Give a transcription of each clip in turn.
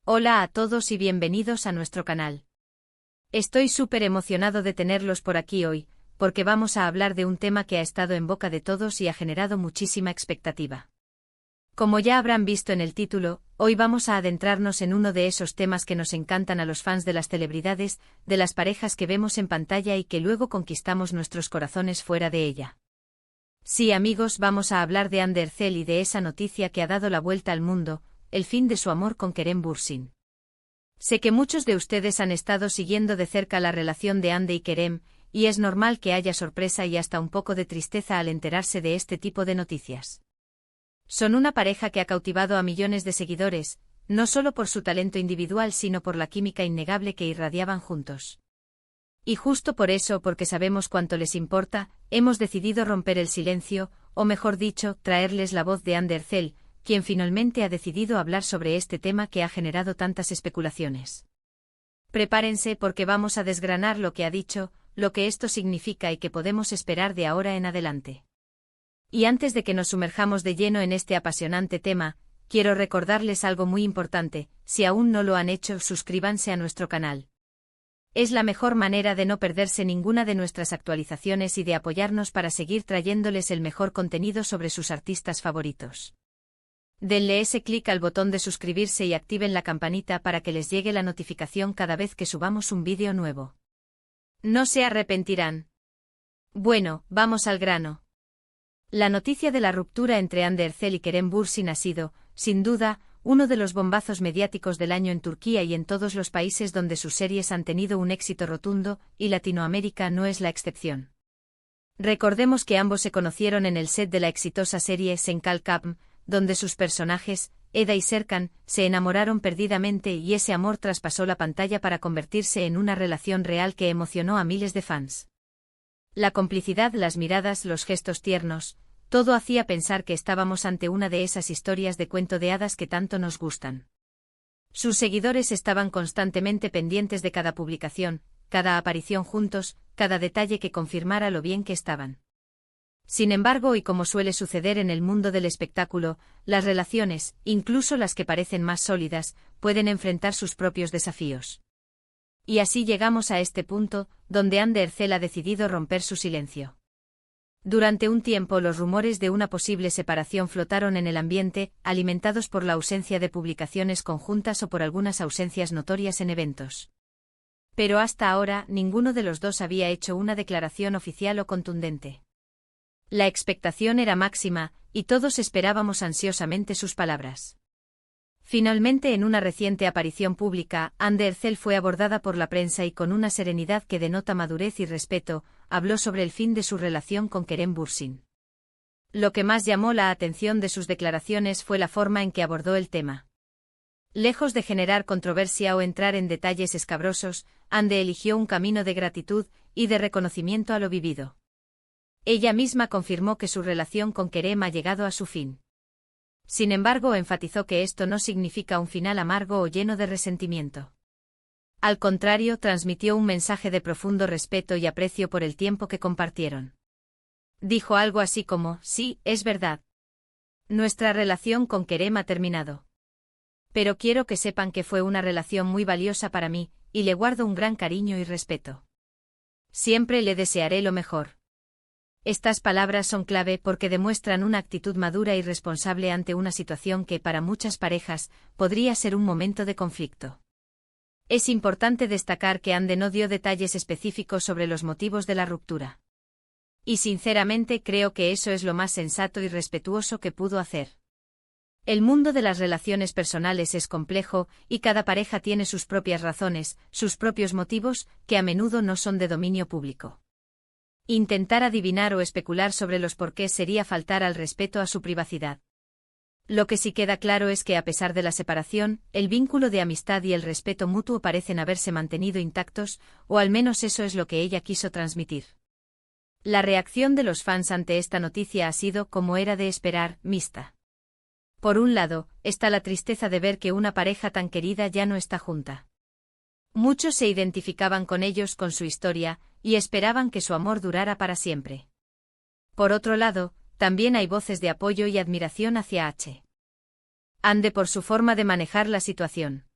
Hola a todos y bienvenidos a nuestro canal. Estoy súper emocionado de tenerlos por aquí hoy, porque vamos a hablar de un tema que ha estado en boca de todos y ha generado muchísima expectativa. Como ya habrán visto en el título, hoy vamos a adentrarnos en uno de esos temas que nos encantan a los fans de las celebridades, de las parejas que vemos en pantalla y que luego conquistamos nuestros corazones fuera de ella. Sí, amigos, vamos a hablar de Ander Zel y de esa noticia que ha dado la vuelta al mundo, el fin de su amor con Kerem Bürsin. Sé que muchos de ustedes han estado siguiendo de cerca la relación de Ande y Kerem, y es normal que haya sorpresa y hasta un poco de tristeza al enterarse de este tipo de noticias. Son una pareja que ha cautivado a millones de seguidores, no solo por su talento individual sino por la química innegable que irradiaban juntos. Y justo por eso, porque sabemos cuánto les importa, hemos decidido romper el silencio, o mejor dicho, traerles la voz de Ander Zel, quien finalmente ha decidido hablar sobre este tema que ha generado tantas especulaciones. Prepárense porque vamos a desgranar lo que ha dicho, lo que esto significa y qué podemos esperar de ahora en adelante. Y antes de que nos sumerjamos de lleno en este apasionante tema, quiero recordarles algo muy importante: si aún no lo han hecho, suscríbanse a nuestro canal. Es la mejor manera de no perderse ninguna de nuestras actualizaciones y de apoyarnos para seguir trayéndoles el mejor contenido sobre sus artistas favoritos. Denle ese clic al botón de suscribirse y activen la campanita para que les llegue la notificación cada vez que subamos un vídeo nuevo. No se arrepentirán. Bueno, vamos al grano. La noticia de la ruptura entre Ander Zel y Kerem Bürsin ha sido, sin duda, uno de los bombazos mediáticos del año en Turquía y en todos los países donde sus series han tenido un éxito rotundo, y Latinoamérica no es la excepción. Recordemos que ambos se conocieron en el set de la exitosa serie Senkal Kapm, donde sus personajes, Eda y Serkan, se enamoraron perdidamente y ese amor traspasó la pantalla para convertirse en una relación real que emocionó a miles de fans. La complicidad, las miradas, los gestos tiernos, todo hacía pensar que estábamos ante una de esas historias de cuento de hadas que tanto nos gustan. Sus seguidores estaban constantemente pendientes de cada publicación, cada aparición juntos, cada detalle que confirmara lo bien que estaban. Sin embargo, y como suele suceder en el mundo del espectáculo, las relaciones, incluso las que parecen más sólidas, pueden enfrentar sus propios desafíos. Y así llegamos a este punto, donde Ander Zel ha decidido romper su silencio. Durante un tiempo los rumores de una posible separación flotaron en el ambiente, alimentados por la ausencia de publicaciones conjuntas o por algunas ausencias notorias en eventos. Pero hasta ahora ninguno de los dos había hecho una declaración oficial o contundente. La expectación era máxima, y todos esperábamos ansiosamente sus palabras. Finalmente, en una reciente aparición pública, Ander Zel fue abordada por la prensa y con una serenidad que denota madurez y respeto, habló sobre el fin de su relación con Kerem Bürsin. Lo que más llamó la atención de sus declaraciones fue la forma en que abordó el tema. Lejos de generar controversia o entrar en detalles escabrosos, Ande eligió un camino de gratitud y de reconocimiento a lo vivido. Ella misma confirmó que su relación con Kerem ha llegado a su fin. Sin embargo, enfatizó que esto no significa un final amargo o lleno de resentimiento. Al contrario, transmitió un mensaje de profundo respeto y aprecio por el tiempo que compartieron. Dijo algo así como: sí, es verdad. Nuestra relación con Kerem ha terminado. Pero quiero que sepan que fue una relación muy valiosa para mí, y le guardo un gran cariño y respeto. Siempre le desearé lo mejor. Estas palabras son clave porque demuestran una actitud madura y responsable ante una situación que, para muchas parejas, podría ser un momento de conflicto. Es importante destacar que Ande no dio detalles específicos sobre los motivos de la ruptura. Y sinceramente creo que eso es lo más sensato y respetuoso que pudo hacer. El mundo de las relaciones personales es complejo, y cada pareja tiene sus propias razones, sus propios motivos, que a menudo no son de dominio público. Intentar adivinar o especular sobre los porqués sería faltar al respeto a su privacidad. Lo que sí queda claro es que a pesar de la separación, el vínculo de amistad y el respeto mutuo parecen haberse mantenido intactos, o al menos eso es lo que ella quiso transmitir. La reacción de los fans ante esta noticia ha sido, como era de esperar, mixta. Por un lado, está la tristeza de ver que una pareja tan querida ya no está junta. Muchos se identificaban con ellos, con su historia, y esperaban que su amor durara para siempre. Por otro lado, también hay voces de apoyo y admiración hacia Ande por su forma de manejar la situación.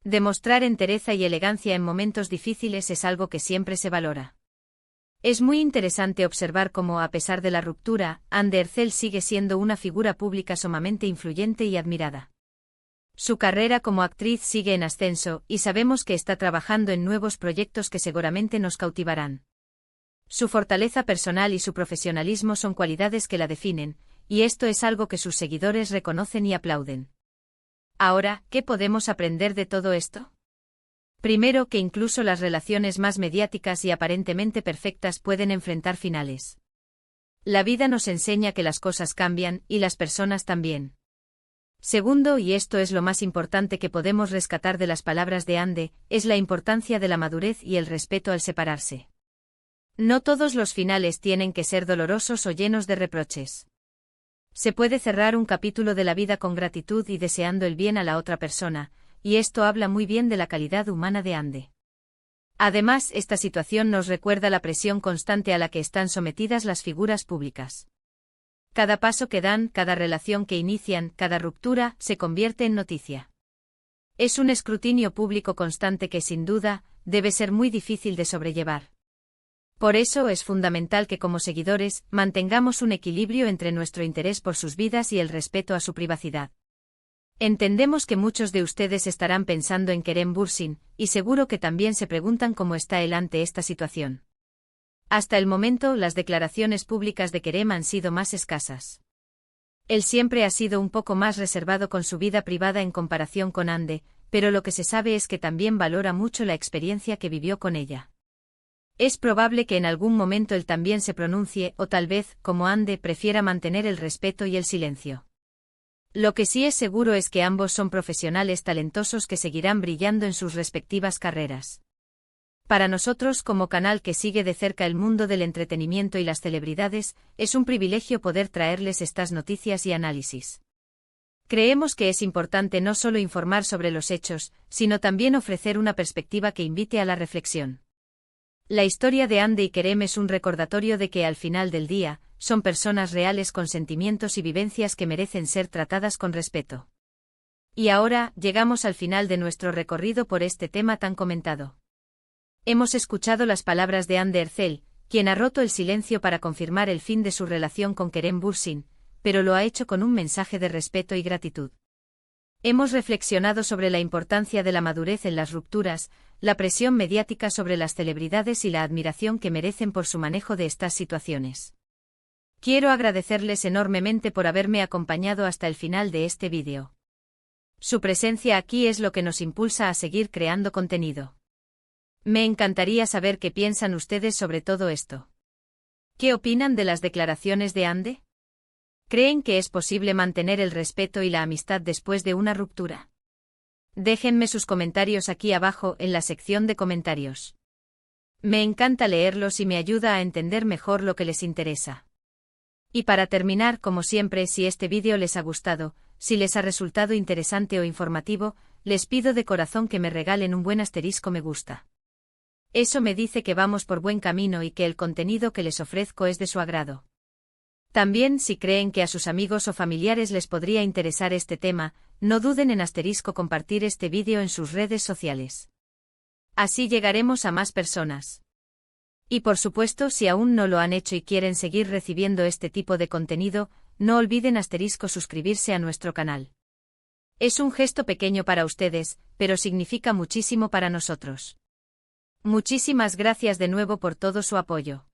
Demostrar entereza y elegancia en momentos difíciles es algo que siempre se valora. Es muy interesante observar cómo, a pesar de la ruptura, Anne Ercel sigue siendo una figura pública sumamente influyente y admirada. Su carrera como actriz sigue en ascenso, y sabemos que está trabajando en nuevos proyectos que seguramente nos cautivarán. Su fortaleza personal y su profesionalismo son cualidades que la definen, y esto es algo que sus seguidores reconocen y aplauden. Ahora, ¿qué podemos aprender de todo esto? Primero, que incluso las relaciones más mediáticas y aparentemente perfectas pueden enfrentar finales. La vida nos enseña que las cosas cambian, y las personas también. Segundo, y esto es lo más importante que podemos rescatar de las palabras de Anne, es la importancia de la madurez y el respeto al separarse. No todos los finales tienen que ser dolorosos o llenos de reproches. Se puede cerrar un capítulo de la vida con gratitud y deseando el bien a la otra persona, y esto habla muy bien de la calidad humana de Anne. Además, esta situación nos recuerda la presión constante a la que están sometidas las figuras públicas. Cada paso que dan, cada relación que inician, cada ruptura, se convierte en noticia. Es un escrutinio público constante que, sin duda, debe ser muy difícil de sobrellevar. Por eso es fundamental que como seguidores, mantengamos un equilibrio entre nuestro interés por sus vidas y el respeto a su privacidad. Entendemos que muchos de ustedes estarán pensando en Kerem Bürsin, y seguro que también se preguntan cómo está él ante esta situación. Hasta el momento, las declaraciones públicas de Kerem han sido más escasas. Él siempre ha sido un poco más reservado con su vida privada en comparación con Anne, pero lo que se sabe es que también valora mucho la experiencia que vivió con ella. Es probable que en algún momento él también se pronuncie, o tal vez, como Anne, prefiera mantener el respeto y el silencio. Lo que sí es seguro es que ambos son profesionales talentosos que seguirán brillando en sus respectivas carreras. Para nosotros, como canal que sigue de cerca el mundo del entretenimiento y las celebridades, es un privilegio poder traerles estas noticias y análisis. Creemos que es importante no solo informar sobre los hechos, sino también ofrecer una perspectiva que invite a la reflexión. La historia de Anne y Kerem es un recordatorio de que al final del día, son personas reales con sentimientos y vivencias que merecen ser tratadas con respeto. Y ahora, llegamos al final de nuestro recorrido por este tema tan comentado. Hemos escuchado las palabras de Anne Ercel, quien ha roto el silencio para confirmar el fin de su relación con Kerem Bürsin, pero lo ha hecho con un mensaje de respeto y gratitud. Hemos reflexionado sobre la importancia de la madurez en las rupturas, la presión mediática sobre las celebridades y la admiración que merecen por su manejo de estas situaciones. Quiero agradecerles enormemente por haberme acompañado hasta el final de este vídeo. Su presencia aquí es lo que nos impulsa a seguir creando contenido. Me encantaría saber qué piensan ustedes sobre todo esto. ¿Qué opinan de las declaraciones de Anne? ¿Creen que es posible mantener el respeto y la amistad después de una ruptura? Déjenme sus comentarios aquí abajo en la sección de comentarios. Me encanta leerlos y me ayuda a entender mejor lo que les interesa. Y para terminar, como siempre, si este vídeo les ha gustado, si les ha resultado interesante o informativo, les pido de corazón que me regalen un buen asterisco me gusta. Eso me dice que vamos por buen camino y que el contenido que les ofrezco es de su agrado. También, si creen que a sus amigos o familiares les podría interesar este tema, no duden en compartir este vídeo en sus redes sociales. Así llegaremos a más personas. Y por supuesto, si aún no lo han hecho y quieren seguir recibiendo este tipo de contenido, no olviden suscribirse a nuestro canal. Es un gesto pequeño para ustedes, pero significa muchísimo para nosotros. Muchísimas gracias de nuevo por todo su apoyo.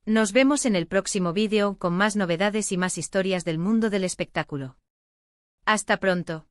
Nos vemos en el próximo vídeo con más novedades y más historias del mundo del espectáculo. Hasta pronto.